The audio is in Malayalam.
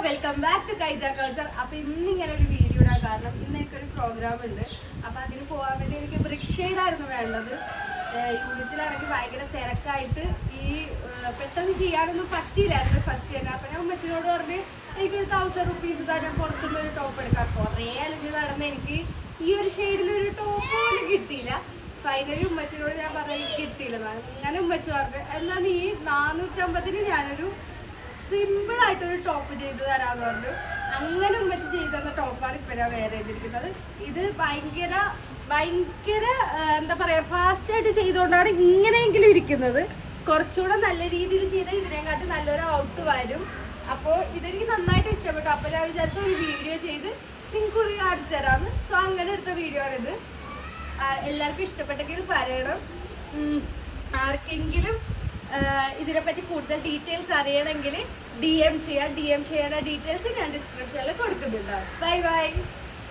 വെൽക്കം ബാക്ക് ടു കൈജ കൾച്ചർ. അപ്പൊ ഇന്നിങ്ങനെ ഒരു വീഡിയോ ഇടാൻ കാരണം ഇന്ന് എനിക്കൊരു പ്രോഗ്രാം ഉണ്ട്. അപ്പൊ അതിന് പോകാൻ വേണ്ടി എനിക്ക് ബ്രിക്ഷയിലായിരുന്നു വേണ്ടത്. യൂണിറ്റിലാണെങ്കിൽ ഭയങ്കര തിരക്കായിട്ട് ഈ പെട്ടെന്ന് ചെയ്യാനൊന്നും പറ്റിയില്ലായിരുന്നു ഫസ്റ്റ് തന്നെ. അപ്പൊ ഞാൻ ഉമ്മച്ചിനോട് പറഞ്ഞ് എനിക്കൊരു 1000 rupees ഇതാ, ഞാൻ പുറത്തുനിന്ന് ഒരു ടോപ്പ് എടുക്കാം. കുറേ അലഞ്ഞ് നടന്ന് എനിക്ക് ഈ ഒരു ഷെയ്ഡിലൊരു ടോപ്പ് പോലും കിട്ടിയില്ല. ഫൈനലി ഉമ്മച്ചിനോട് ഞാൻ പറഞ്ഞു കിട്ടിയില്ല. അങ്ങനെ ഉമ്മച്ചി പറഞ്ഞു എന്നാൽ നീ 450-ന് ഞാനൊരു സിമ്പിൾ ആയിട്ടൊരു ടോപ്പ് ചെയ്ത് തരാന്ന് പറഞ്ഞു. അങ്ങനെ ഉമ്മച്ചി ചെയ്തു തന്ന ടോപ്പാണ് ഇപ്പൊ ഞാൻ വേറെ ചെയ്തിരിക്കുന്നത്. ഇത് ഭയങ്കര എന്താ പറയാ, ഫാസ്റ്റ് ആയിട്ട് ചെയ്തുകൊണ്ടാണ് ഇങ്ങനെയെങ്കിലും ഇരിക്കുന്നത്. കുറച്ചുകൂടെ നല്ല രീതിയിൽ ചെയ്താൽ ഇതിനെക്കാട്ടി നല്ലൊരു ഔട്ട് വരും. അപ്പോൾ ഇതെനിക്ക് നന്നായിട്ട് ഇഷ്ടപ്പെട്ടു. അപ്പോൾ ഞാൻ വിചാരിച്ച ഒരു വീഡിയോ ചെയ്ത് നിങ്ങൾക്ക് കൂടി കാണിച്ചു തരാമെന്ന്. സോ അങ്ങനെ എടുത്ത വീഡിയോ ആണിത്. എല്ലാവർക്കും ഇഷ്ടപ്പെട്ടെങ്കിൽ പറയണം. ആർക്കെങ്കിലും ഇതിനെപ്പറ്റി കൂടുതൽ ഡീറ്റെയിൽസ് അറിയണമെങ്കിൽ DM ചെയ്യാം. DM ചെയ്യേണ്ട ഡീറ്റെയിൽസ് ഞാൻ ഡിസ്ക്രിപ്ഷനിൽ കൊടുക്കുന്നുണ്ടാവും. Bye bye.